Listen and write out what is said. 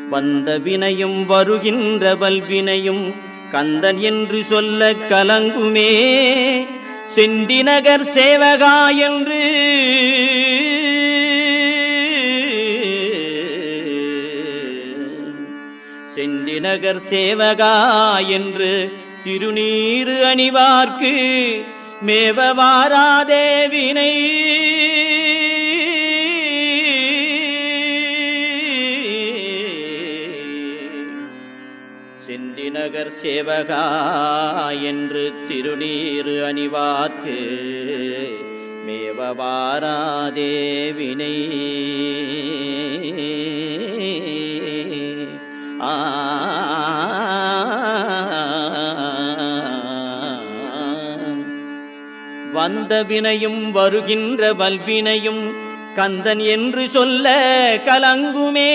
வந்த வினையும் வருகின்ற வல்வினையும் கந்தன் என்று சொல்ல கலங்குமே. செந்திநகர் சேவகா என்று செந்திநகர் சேவகா என்று திருநீறு அணிவார்க்கு மேவ வாராதே வினை. செந்திநகர் சேவகா என்று திருநீறு அணிவார்க்கு மேவ வாராதே வினை. வந்த வினையும் வருகின்ற வல்வினையும் கந்தன் என்று சொல்ல கலங்குமே.